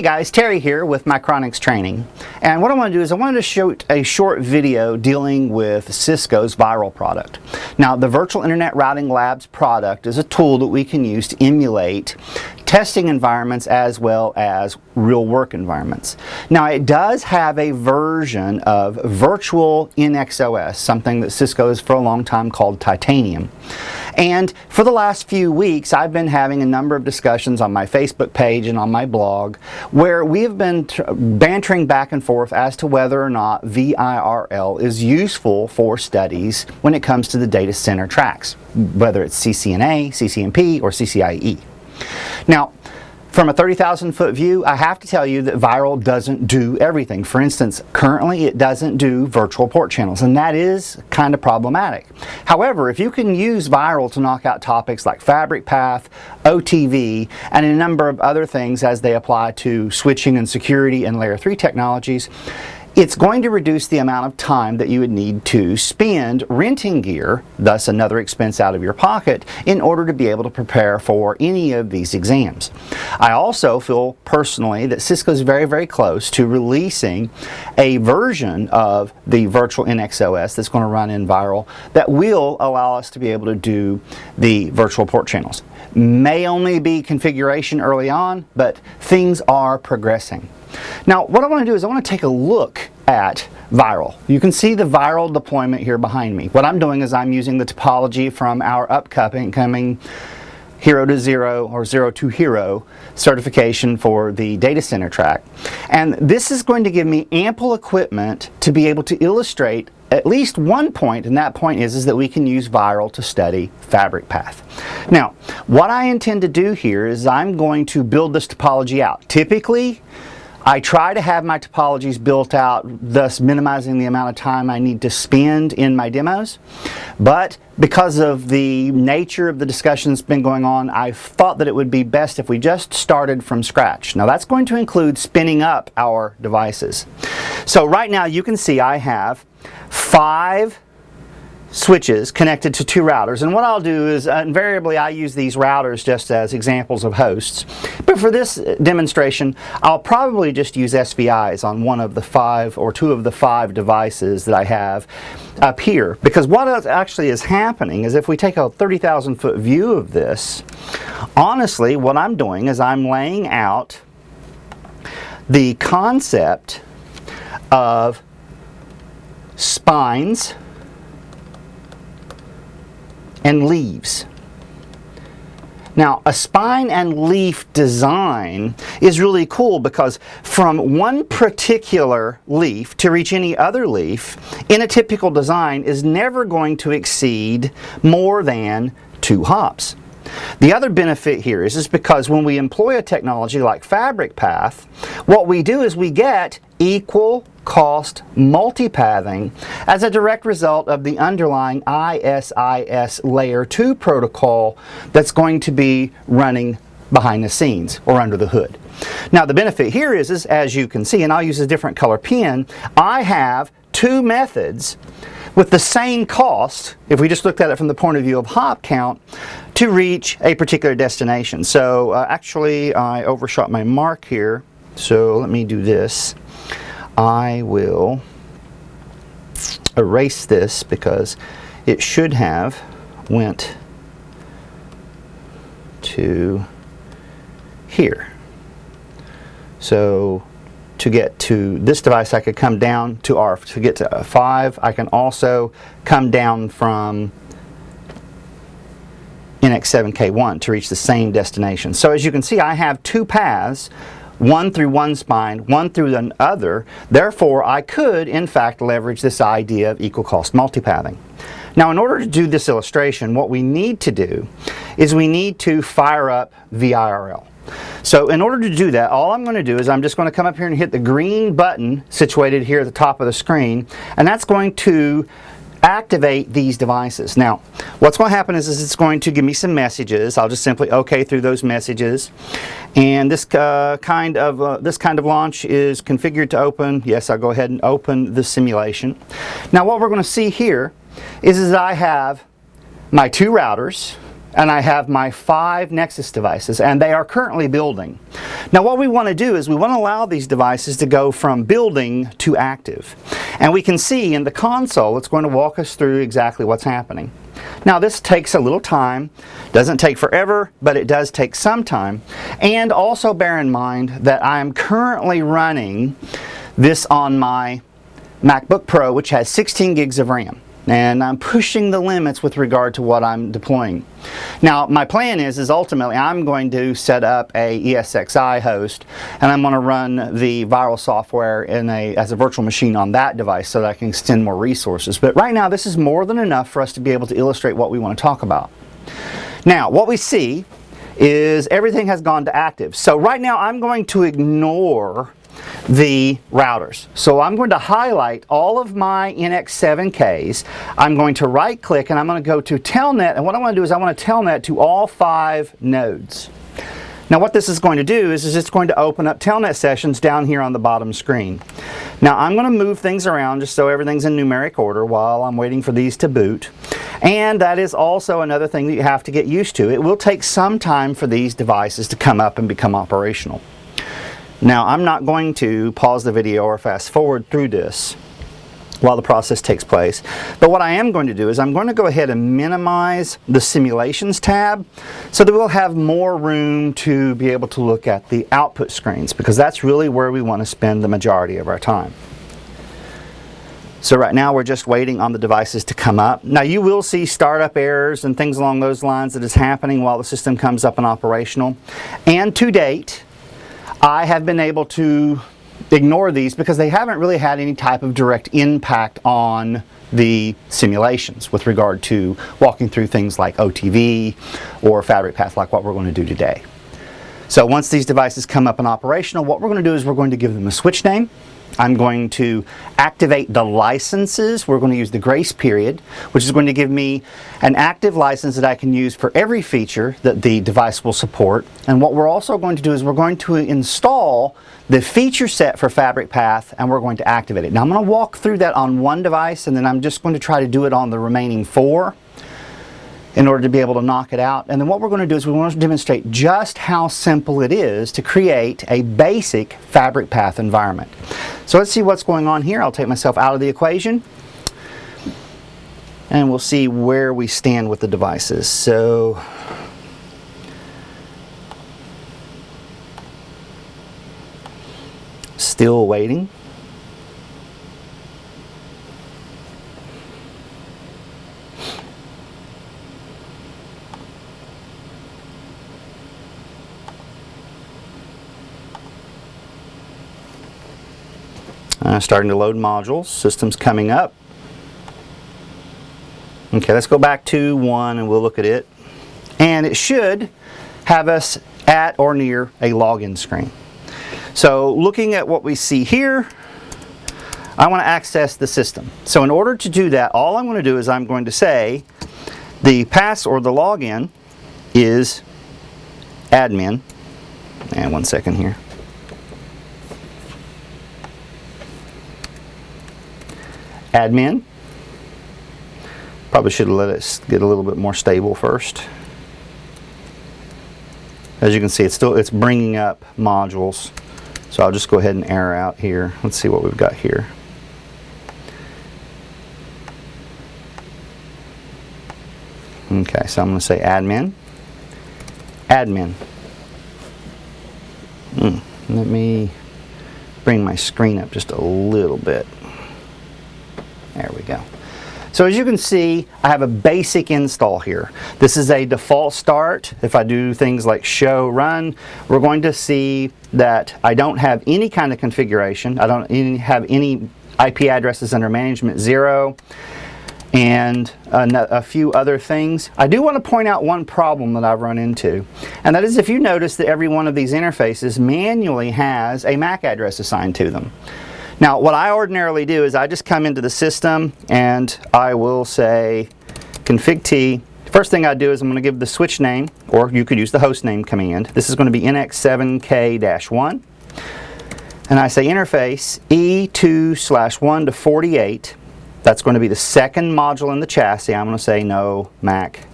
Hey guys, Terry here with Micronics Training, and what I want to do is I wanted to shoot a short video dealing with Cisco's VIRL product. Now, the Virtual Internet Routing Labs product is a tool that we can use to emulate testing environments as well as real work environments. Now, it does have a version of virtual NXOS, something that Cisco has for a long time called Titanium. And for the last few weeks, I've been having a number of discussions on my Facebook page and on my blog where we have been bantering back and forth as to whether or not VIRL is useful for studies when it comes to the data center tracks, whether it's CCNA, CCNP, or CCIE. Now, from a 30,000 foot view, I have to tell you that VIRL doesn't do everything. For instance, currently it doesn't do virtual port channels, and that is kind of problematic. However, if you can use VIRL to knock out topics like Fabricpath, OTV, and a number of other things as they apply to switching and security and layer 3 technologies, it's going to reduce the amount of time that you would need to spend renting gear, thus another expense out of your pocket, in order to be able to prepare for any of these exams. I also feel personally that Cisco is very, very close to releasing a version of the virtual NXOS that's going to run in VIRL that will allow us to be able to do the virtual port channels. May only be configuration early on, but things are progressing. Now, what I want to do is I want to take a look at VIRL. You can see the VIRL deployment here behind me. What I'm doing is I'm using the topology from our upcoming Hero to Zero or Zero to Hero certification for the data center track. And this is going to give me ample equipment to be able to illustrate at least one point, and that point is that we can use VIRL to study Fabricpath. Now, what I intend to do here is I'm going to build this topology out. Typically, I try to have my topologies built out, thus minimizing the amount of time I need to spend in my demos. But because of the nature of the discussion that's been going on, I thought that it would be best if we just started from scratch. Now, that's going to include spinning up our devices. So right now you can see I have 5 switches connected to 2 routers, and what I'll do is invariably I use these routers just as examples of hosts, but for this demonstration I'll probably just use SVIs on one of the 5 or 2 of the 5 devices that I have up here, because what actually is happening is if we take a 30,000 foot view of this, honestly what I'm doing is I'm laying out the concept of spines and leaves. Now, a spine and leaf design is really cool because from one particular leaf to reach any other leaf in a typical design is never going to exceed more than 2 hops. The other benefit here is because when we employ a technology like Fabricpath, what we do is we get equal cost multipathing as a direct result of the underlying ISIS layer 2 protocol that's going to be running behind the scenes or under the hood. Now, the benefit here is as you can see, and I'll use a different color pen, I have 2 methods with the same cost, if we just looked at it from the point of view of hop count, to reach a particular destination. So actually I overshot my mark here, so let me do this. I will erase this because it should have went to here. So to get to this device I could come down to ARF. To get to 5 I can also come down from NX7K1 to reach the same destination. So as you can see, I have 2 paths, one through one spine, one through the other. Therefore, I could, in fact, leverage this idea of equal cost multipathing. Now, in order to do this illustration, what we need to do is we need to fire up VIRL. So in order to do that, all I'm going to do is I'm just going to come up here and hit the green button situated here at the top of the screen, and that's going to activate these devices. Now, what's going to happen is it's going to give me some messages. I'll just simply OK through those messages. And this kind of launch is configured to open. Yes, I'll go ahead and open the simulation. Now, what we're going to see here is I have my 2 routers and I have my 5 Nexus devices, and they are currently building. Now what we want to do is we want to allow these devices to go from building to active. And we can see in the console it's going to walk us through exactly what's happening. Now this takes a little time, doesn't take forever, but it does take some time. And also bear in mind that I am currently running this on my MacBook Pro, which has 16 gigs of RAM. And I'm pushing the limits with regard to what I'm deploying. Now my plan is ultimately I'm going to set up a ESXi host, and I'm going to run the VIRL software as a virtual machine on that device so that I can extend more resources. But right now this is more than enough for us to be able to illustrate what we want to talk about. Now what we see is everything has gone to active. So right now I'm going to ignore the routers. So I'm going to highlight all of my NX7Ks. I'm going to right click and I'm going to go to Telnet, and what I want to do is I want to Telnet to all 5 nodes. Now what this is going to do is it's going to open up Telnet sessions down here on the bottom screen. Now I'm going to move things around just so everything's in numeric order while I'm waiting for these to boot. And that is also another thing that you have to get used to. It will take some time for these devices to come up and become operational. Now I'm not going to pause the video or fast forward through this while the process takes place, but what I am going to do is I'm going to go ahead and minimize the simulations tab so that we'll have more room to be able to look at the output screens, because that's really where we want to spend the majority of our time. So right now we're just waiting on the devices to come up. Now you will see startup errors and things along those lines that is happening while the system comes up and operational. And to date, I have been able to ignore these because they haven't really had any type of direct impact on the simulations with regard to walking through things like OTV or Fabricpath, like what we're going to do today. So once these devices come up and operational, what we're going to do is we're going to give them a switch name. I'm going to activate the licenses. We're going to use the grace period, which is going to give me an active license that I can use for every feature that the device will support. And what we're also going to do is we're going to install the feature set for Fabricpath, and we're going to activate it. Now I'm going to walk through that on one device, and then I'm just going to try to do it on the remaining 4 in order to be able to knock it out. And then what we're going to do is we want to demonstrate just how simple it is to create a basic Fabricpath environment. So let's see what's going on here. I'll take myself out of the equation and we'll see where we stand with the devices. So still waiting. Starting to load modules. System's coming up. Okay, let's go back to 1 and we'll look at it. And it should have us at or near a login screen. So looking at what we see here, I want to access the system. So in order to do that, all I'm going to do is I'm going to say the pass or the login is admin. And 1 second here. Admin. Probably should have let it get a little bit more stable first. As you can see, it's bringing up modules. So I'll just go ahead and error out here. Let's see what we've got here. Okay, so I'm going to say admin. Admin. Let me bring my screen up just a little bit. There we go. So as you can see, I have a basic install here. This is a default start. If I do things like show run, we're going to see that I don't have any kind of configuration. I don't have any IP addresses under management 0 and a few other things. I do want to point out one problem that I've run into, and that is if you notice that every one of these interfaces manually has a MAC address assigned to them. Now what I ordinarily do is I just come into the system and I will say config T. First thing I do is I'm going to give the switch name, or you could use the host name command. This is going to be NX7K-1. And I say interface E2/1 to 48. That's going to be the second module in the chassis. I'm going to say no MAC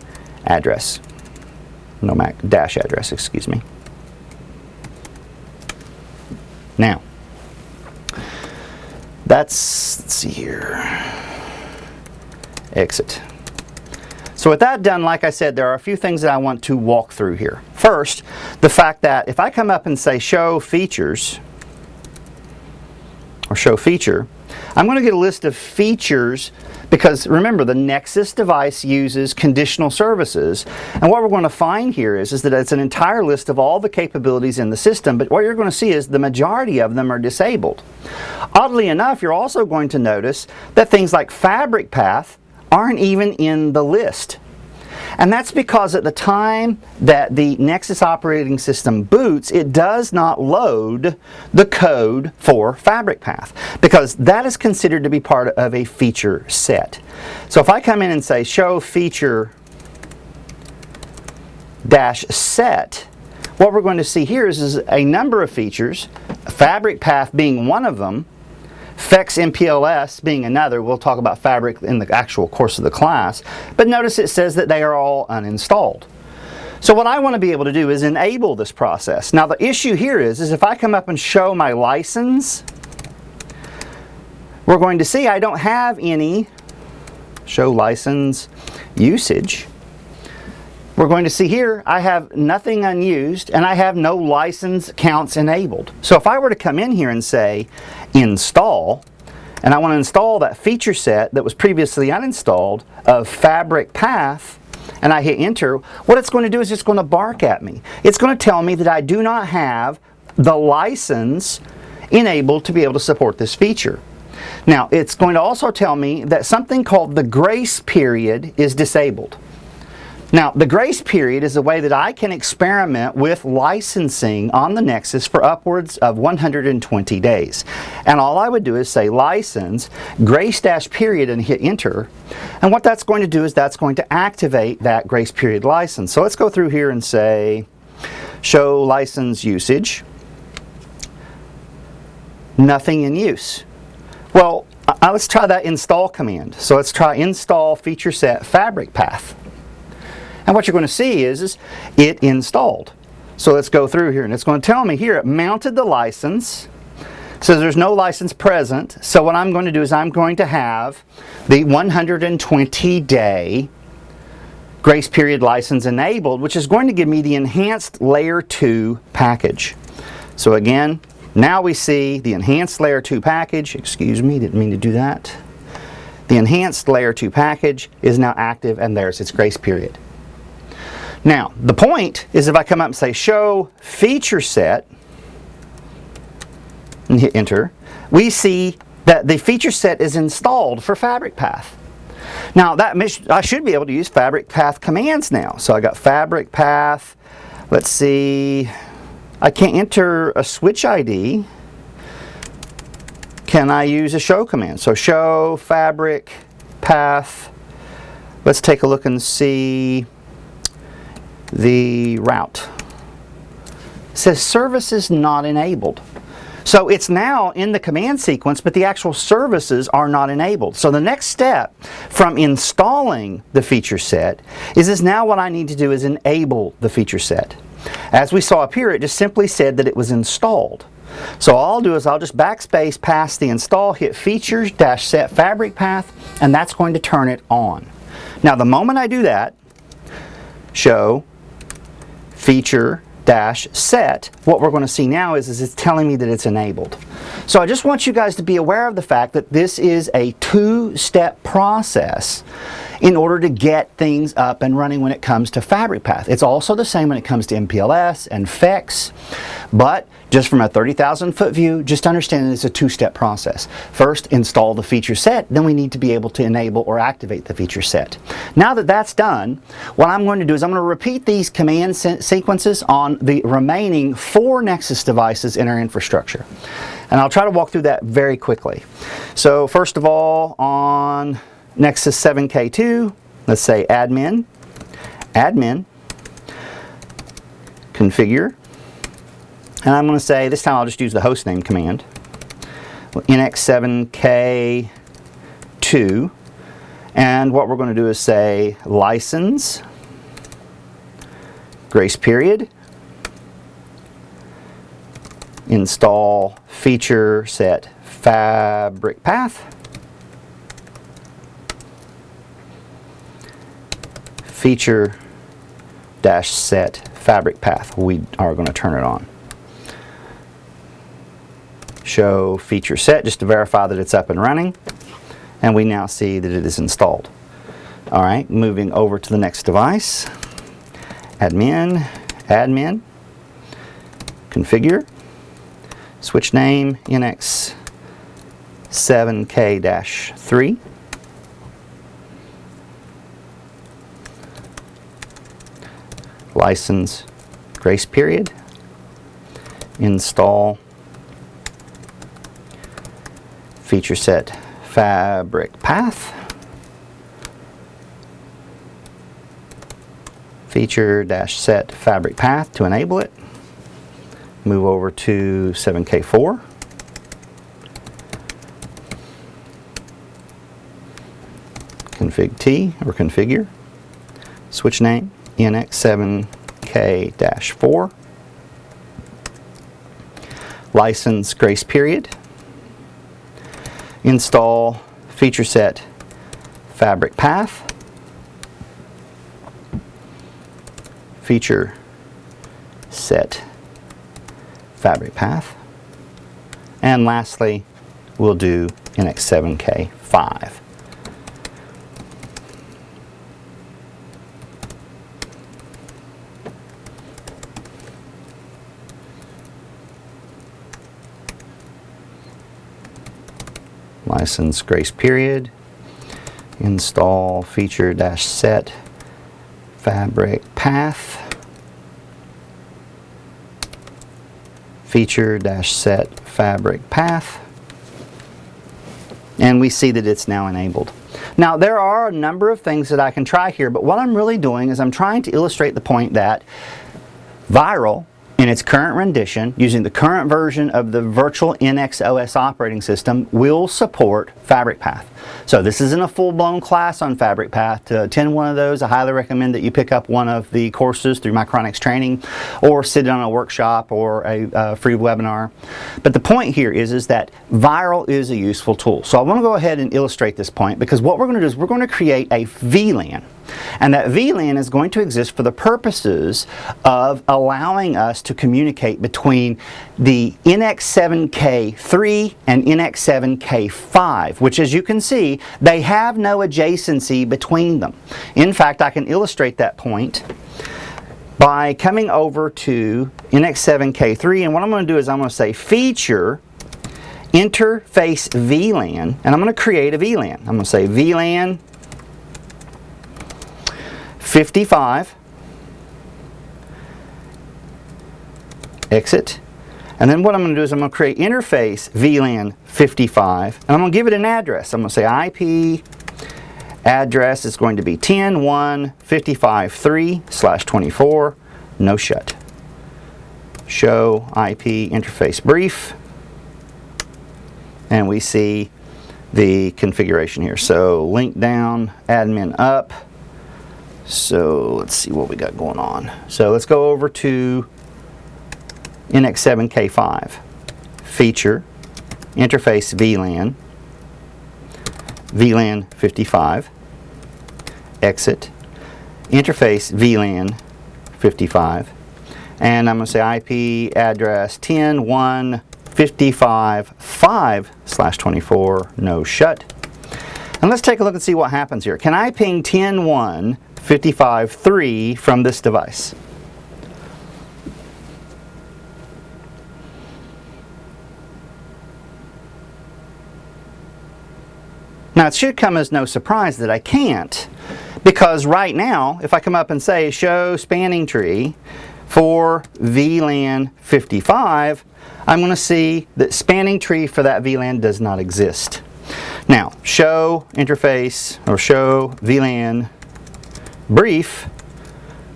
address. no MAC dash address, excuse me. Now, let's see here, exit. So with that done, like I said, there are a few things that I want to walk through here. First, the fact that if I come up and say show features, or show feature, I'm going to get a list of features, because remember, the Nexus device uses conditional services, and what we're going to find here is that it's an entire list of all the capabilities in the system, but what you're going to see is the majority of them are disabled. Oddly enough, you're also going to notice that things like Fabricpath aren't even in the list. And that's because at the time that the Nexus operating system boots, it does not load the code for Fabricpath, because that is considered to be part of a feature set. So if I come in and say show feature dash set, what we're going to see here is a number of features, Fabricpath being one of them, FEX MPLS being another. We'll talk about Fabric in the actual course of the class, but notice it says that they are all uninstalled. So what I want to be able to do is enable this process. Now the issue here is if I come up and show my license, we're going to see I don't have any show license usage. We're going to see here I have nothing unused and I have no license counts enabled. So if I were to come in here and say install, and I want to install that feature set that was previously uninstalled of Fabricpath, and I hit enter, what it's going to do is it's going to bark at me. It's going to tell me that I do not have the license enabled to be able to support this feature. Now it's going to also tell me that something called the grace period is disabled. Now, the grace period is a way that I can experiment with licensing on the Nexus for upwards of 120 days. And all I would do is say license, grace dash period, and hit enter. And what that's going to do is that's going to activate that grace period license. So let's go through here and say show license usage, nothing in use. Well, let's try that install command. So let's try install feature set Fabricpath. And what you're going to see is it installed. So let's go through here, and it's going to tell me here it mounted the license. It says there's no license present. So what I'm going to do is I'm going to have the 120-day grace period license enabled, which is going to give me the enhanced layer 2 package. So again, now we see the enhanced layer 2 package. Excuse me, didn't mean to do that. The enhanced layer 2 package is now active, and there's its grace period. Now, the point is if I come up and say show feature set and hit enter, we see that the feature set is installed for Fabricpath. Now, I should be able to use Fabricpath commands now. So I got Fabricpath, let's see, I can't enter a switch ID. Can I use a show command? So show Fabricpath, let's take a look and see the route. It says services not enabled. So it's now in the command sequence, but the actual services are not enabled. So the next step from installing the feature set is now what I need to do is enable the feature set. As we saw up here, it just simply said that it was installed. So all I'll do is I'll just backspace past the install, hit features-set Fabricpath, and that's going to turn it on. Now the moment I do that, show feature-set, what we're going to see now is it's telling me that it's enabled. So I just want you guys to be aware of the fact that this is a two-step process in order to get things up and running when it comes to Fabricpath. It's also the same when it comes to MPLS and FEX, but just from a 30,000 foot view, just understand that it's a two-step process. First, install the feature set, then we need to be able to enable or activate the feature set. Now that that's done, what I'm going to do is I'm going to repeat these command sequences on the remaining 4 Nexus devices in our infrastructure. And I'll try to walk through that very quickly. So first of all, on Nexus 7K2, let's say admin, configure, and I'm going to say, this time I'll just use the hostname command, NX7K2, and what we're going to do is say license grace period, install feature set Fabricpath, feature dash set Fabricpath. We are going to turn it on. Show feature set just to verify that it's up and running, and we now see that it is installed. Alright, moving over to the next device. Admin, configure, switch name NX7K-3, license grace period, install feature set Fabricpath, feature dash set Fabricpath to enable it. Move over to 7K4. Config T or configure. Switch name NX7K-4. License grace period. Install feature set Fabricpath. Feature set Fabricpath. And lastly, we'll do NX7K5. License grace period. Install feature dash set Fabricpath. Feature dash set Fabricpath. And we see that it's now enabled. Now there are a number of things that I can try here, but what I'm really doing is I'm trying to illustrate the point that VIRL in its current rendition, using the current version of the virtual NX OS operating system, will support Fabricpath. So this isn't a full-blown class on Fabricpath. To attend one of those, I highly recommend that you pick up one of the courses through Micronix Training, or sit on a workshop or a free webinar. But the point here is that VIRL is a useful tool. So I want to go ahead and illustrate this point, because what we're going to do is we're going to create a VLAN. And that VLAN is going to exist for the purposes of allowing us to communicate between the NX7K3 and NX7K5, which, as you can see, they have no adjacency between them. In fact, I can illustrate that point by coming over to NX7K3, and what I'm going to do is I'm going to say feature interface VLAN, and I'm going to create a VLAN. I'm going to say VLAN 55, exit, and then what I'm going to do is I'm going to create interface VLAN 55, and I'm going to give it an address. I'm going to say IP address is going to be 10.1.55.3/24, no shut. Show IP interface brief, and we see the configuration here. So link down, admin up. So let's see what we got going on. So let's go over to NX7K5. Feature, interface VLAN, VLAN 55, exit, interface VLAN 55, and I'm going to say IP address 10.1.55.5/24, no shut. And let's take a look and see what happens here. Can I ping 10.1.55.3 from this device? Now it should come as no surprise that I can't, because right now if I come up and say show spanning tree for VLAN 55, I'm going to see that spanning tree for that VLAN does not exist. Now show interface or show VLAN brief,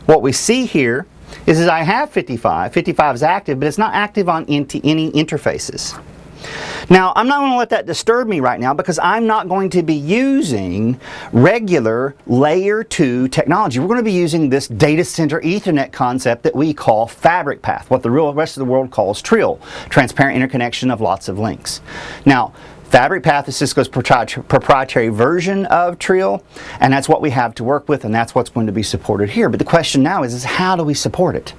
what we see here is I have 55. 55 is active, but it's not active on any interfaces. Now, I'm not going to let that disturb me right now because I'm not going to be using regular layer 2 technology. We're going to be using this data center Ethernet concept that we call Fabricpath, what the rest of the world calls TRIL, transparent interconnection of lots of links. Now, Fabricpath is Cisco's proprietary version of TRIL, and that's what we have to work with, and that's what's going to be supported here. But the question now is how do we support it?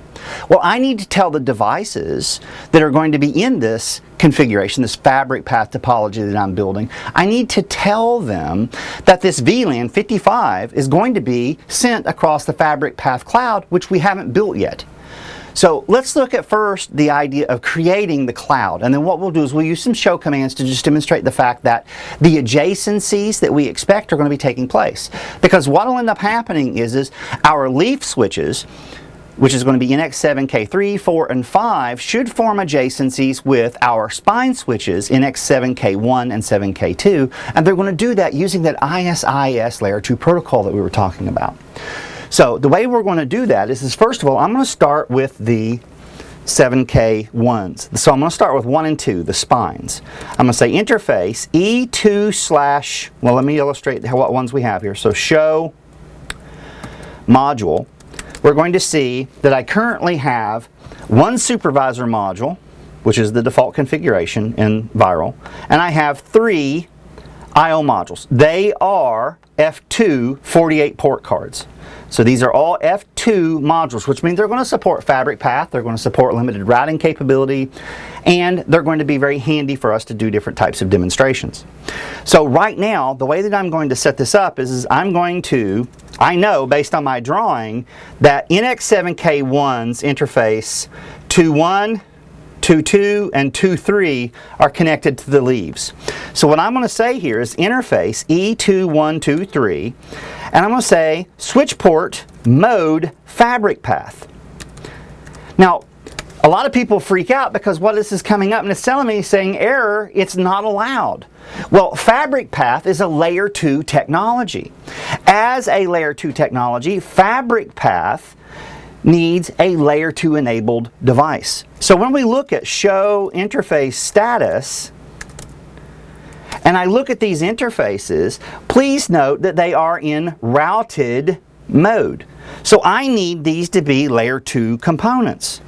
Well, I need to tell the devices that are going to be in this configuration, this Fabricpath topology that I'm building, I need to tell them that this VLAN 55 is going to be sent across the Fabricpath cloud, which we haven't built yet. So let's look at first the idea of creating the cloud, and then what we'll do is we'll use some show commands to just demonstrate the fact that the adjacencies that we expect are going to be taking place. Because what will end up happening is our leaf switches, which is going to be NX7K3, 4, and 5, should form adjacencies with our spine switches, NX7K1 and 7K2, and they're going to do that using that ISIS layer 2 protocol that we were talking about. So the way we're going to do that is first of all, I'm going to start with the 7K1s. So I'm going to start with 1 and 2, the spines. I'm going to say interface E2/, well, let me illustrate what ones we have here. So show module. We're going to see that I currently have one supervisor module, which is the default configuration in VIRL, and I have 3 I/O modules. They are F2 48 port cards. So these are all F2 modules, which means they're going to support Fabricpath, they're going to support limited routing capability, and they're going to be very handy for us to do different types of demonstrations. So right now, the way that I'm going to set this up is I'm going to, I know based on my drawing that NX7K1's interface 2.1, 2.2, and 2.3 are connected to the leaves. So what I'm going to say here is interface E2123, and I'm going to say switch port mode Fabricpath. Now, a lot of people freak out because what this is coming up and it's telling me, saying error, it's not allowed. Well, Fabricpath is a layer 2 technology. As a layer 2 technology, Fabricpath needs a layer 2 enabled device. So when we look at show interface status, and I look at these interfaces, please note that they are in routed mode. So I need these to be layer 2 components.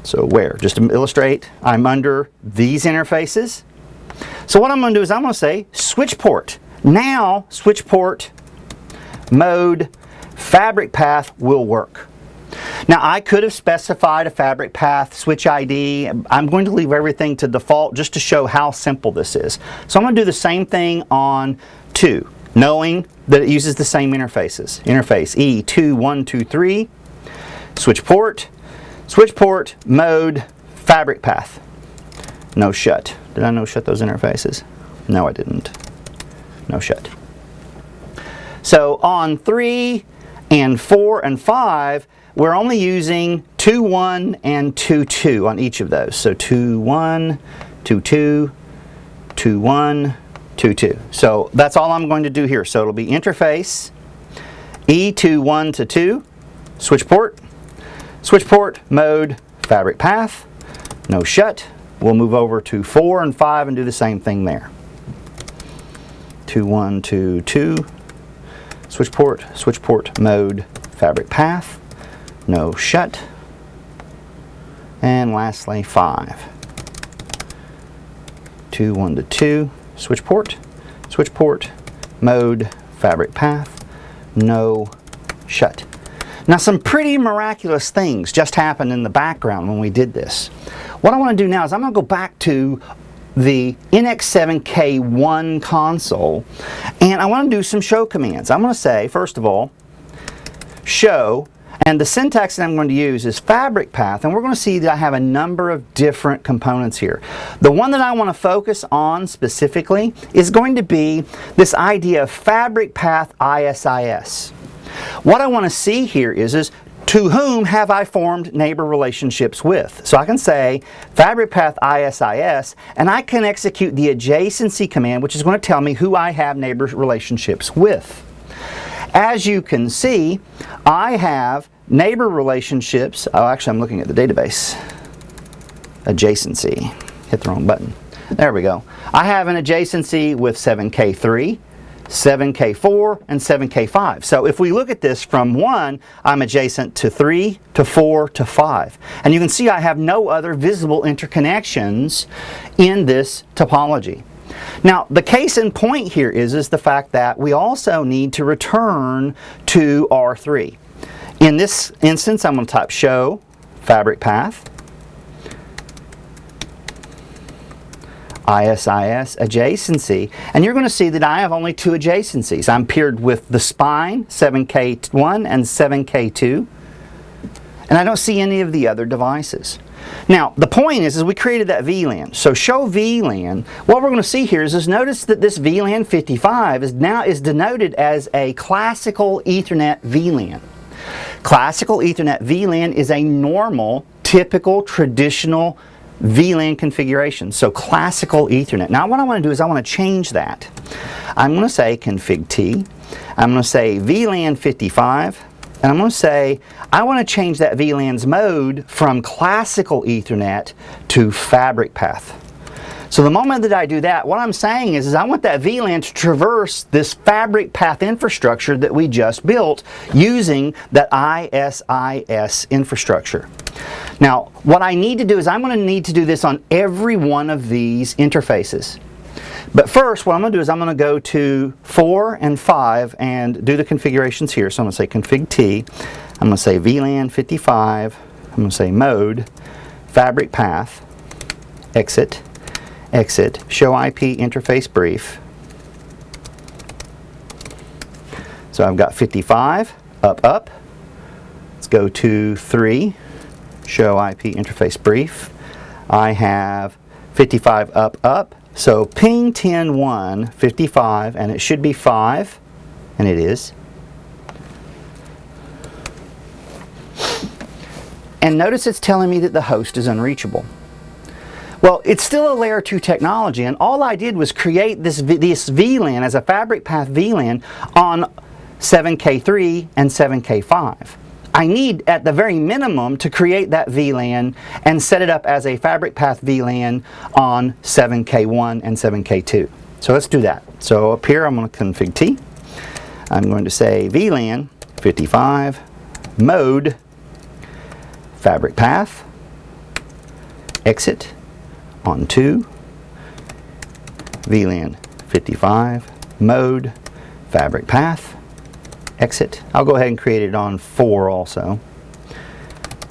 So where? Just to illustrate, I'm under these interfaces. So what I'm going to do is I'm going to say switch port. Now switch port mode Fabricpath will work. Now I could have specified a Fabricpath switch ID. I'm going to leave everything to default just to show how simple this is. So I'm going to do the same thing on 2, knowing that it uses the same interfaces. Interface E2123, switch port mode Fabricpath. No shut. Did I no shut those interfaces? No, I didn't. No shut. So on 3 and 4 and 5, we're only using 2.1 and 2.2 on each of those. So 2.1, 2.2, 2.1, 2.2. So that's all I'm going to do here. So it'll be interface E21 to 2, switch port mode Fabricpath, no shut. We'll move over to 4 and 5 and do the same thing there. 2.1 to 2, switch port mode Fabricpath, no shut. And lastly 5. 2.1 to 2, switch port mode Fabricpath, no shut. Now some pretty miraculous things just happened in the background when we did this. What I want to do now is I'm going to go back to the NX7K1 console and I want to do some show commands. I'm going to say, first of all, show, and the syntax that I'm going to use is Fabricpath, and we're going to see that I have a number of different components here. The one that I want to focus on specifically is going to be this idea of Fabricpath ISIS. What I want to see here is to whom have I formed neighbor relationships with? So I can say Fabricpath ISIS, and I can execute the adjacency command, which is going to tell me who I have neighbor relationships with. As you can see, I have neighbor relationships. Oh, actually, I'm looking at the database. Adjacency. hit the wrong button. There we go. I have an adjacency with 7K3, 7K4, and 7K5. So if we look at this from 1, I'm adjacent to 3, to 4, to 5. And you can see I have no other visible interconnections in this topology. Now, the case in point here is the fact that we also need to return to R3. In this instance, I'm going to type show Fabricpath ISIS adjacency, and you're going to see that I have only 2 adjacencies. I'm paired with the spine 7K1 and 7K2, and I don't see any of the other devices. Now, the point is we created that VLAN. So show VLAN, what we're going to see here is notice that this VLAN 55 is denoted as a classical Ethernet VLAN. Classical Ethernet VLAN is a normal, typical, traditional VLAN configuration. So classical Ethernet. Now what I want to do is I want to change that. I'm going to say config T. I'm going to say VLAN 55. And I'm going to say I want to change that VLAN's mode from classical Ethernet to Fabricpath. So the moment that I do that, what I'm saying is I want that VLAN to traverse this Fabricpath infrastructure that we just built using that ISIS infrastructure. Now, what I need to do is I'm going to need to do this on every one of these interfaces. But first, what I'm going to do is I'm going to go to 4 and 5 and do the configurations here. So I'm going to say config T. I'm going to say VLAN 55. I'm going to say mode, Fabricpath, exit, show IP interface brief. So I've got 55, up. Let's go to 3, show IP interface brief. I have 55, up. So ping 10.1, 55, and it should be 5, and it is. And notice it's telling me that the host is unreachable. Well, it's still a layer 2 technology, and all I did was create this VLAN as a Fabricpath VLAN on 7K3 and 7K5. I need, at the very minimum, to create that VLAN and set it up as a Fabricpath VLAN on 7K1 and 7K2. So let's do that. So up here, I'm going to config T. I'm going to say VLAN 55 mode Fabricpath exit on 2 VLAN 55 mode Fabricpath exit. I'll go ahead and create it on 4 also.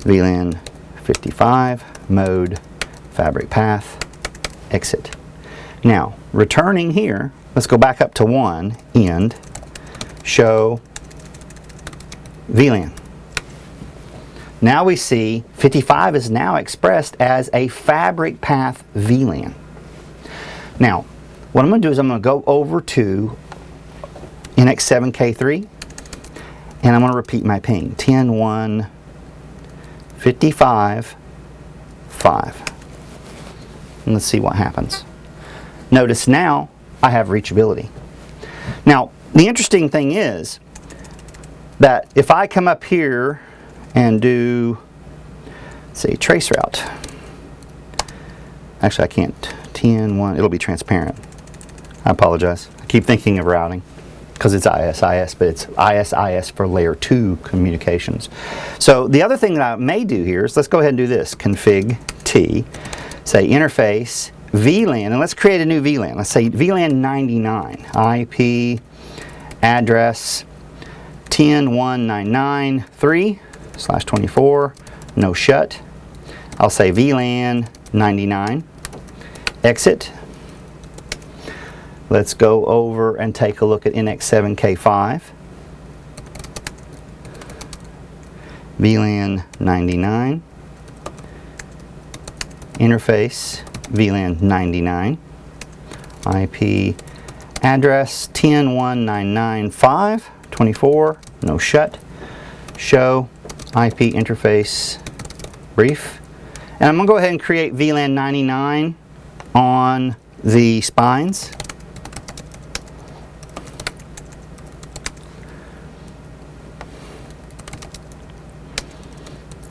VLAN 55 mode Fabricpath exit. Now, returning here, let's go back up to 1, end, show VLAN. Now we see 55 is now expressed as a Fabricpath VLAN. Now, what I'm going to do is I'm going to go over to NX7K3, and I'm going to repeat my ping, 10.1, 55, 5. And let's see what happens. Notice now I have reachability. Now, the interesting thing is that if I come up here and do, say, trace route. Actually, I can't. 10.1, it'll be transparent. I apologize. I keep thinking of routing because it's ISIS, but it's ISIS for layer 2 communications. So the other thing that I may do here is let's go ahead and do this. Config T, say interface VLAN, and let's create a new VLAN. Let's say VLAN 99, IP address 10.199.3/24, no shut. I'll say VLAN 99, exit. Let's go over and take a look at NX7K5. VLAN 99, interface VLAN 99, IP address 10.199.5/24, no shut, show IP interface brief. And I'm going to go ahead and create VLAN 99 on the spines.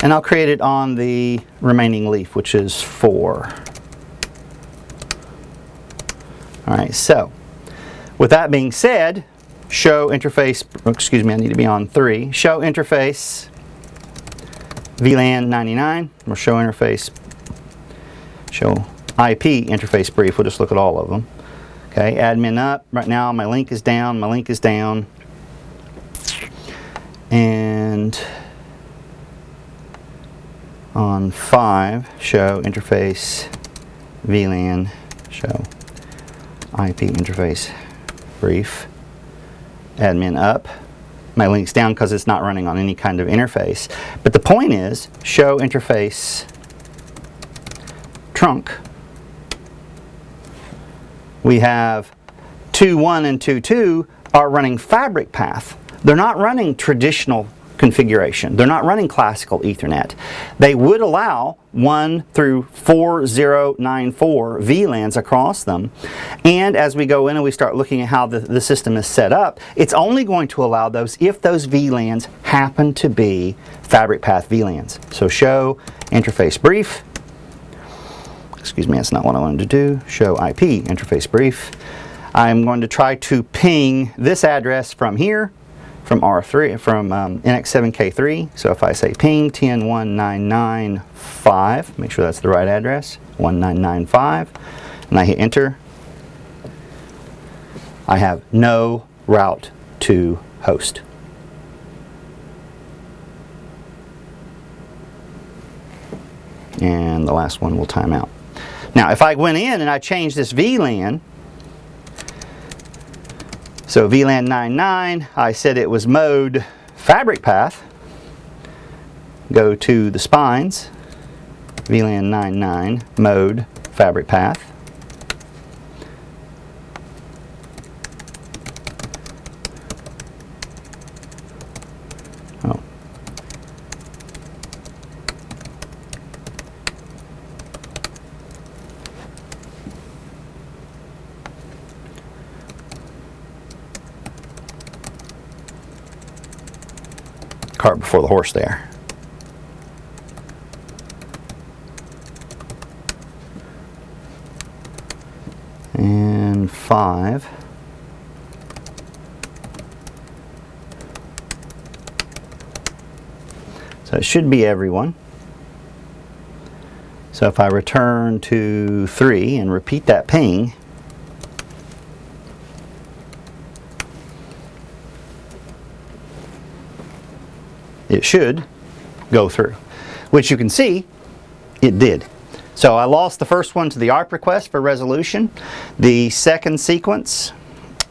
And I'll create it on the remaining leaf, which is 4. Alright, so with that being said, show interface, excuse me, I need to be on 3. Show interface VLAN 99, or show interface, show IP interface brief. We'll just look at all of them. Okay, admin up. Right now my link is down, my link is down. And on 5, show interface VLAN, show IP interface brief. Admin up. My link's down because it's not running on any kind of interface. But the point is, show interface trunk. We have 2.1 and 2.2 are running Fabricpath. They're not running traditional configuration. They're not running classical Ethernet. They would allow 1 through 4094 VLANs across them. And as we go in and we start looking at how the system is set up, it's only going to allow those if those VLANs happen to be Fabricpath VLANs. So show interface brief. Excuse me, that's not what I wanted to do. Show IP interface brief. I'm going to try to ping this address from here, from R3, from NX7K3. So if I say ping 10.1.9.9.5, make sure that's the right address, 1995, and I hit enter, I have no route to host. And the last one will time out. Now if I went in and I changed this VLAN, so VLAN 99, I said it was mode Fabricpath. Go to the spines, VLAN 99, mode Fabricpath. Oh. Cart before the horse there. And 5. So it should be everyone. So if I return to 3 and repeat that ping, it should go through, which you can see it did. So I lost the first one to the ARP request for resolution. The second sequence,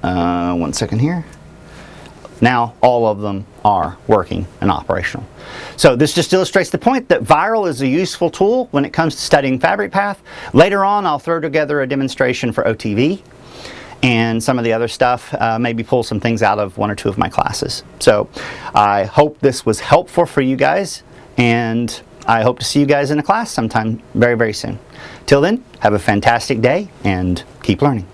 1 second here, now all of them are working and operational. So this just illustrates the point that VIRL is a useful tool when it comes to studying Fabricpath. Later on I'll throw together a demonstration for OTV and some of the other stuff, maybe pull some things out of 1 or 2 of my classes. So I hope this was helpful for you guys, and I hope to see you guys in a class sometime very, very soon. Till then, have a fantastic day and keep learning.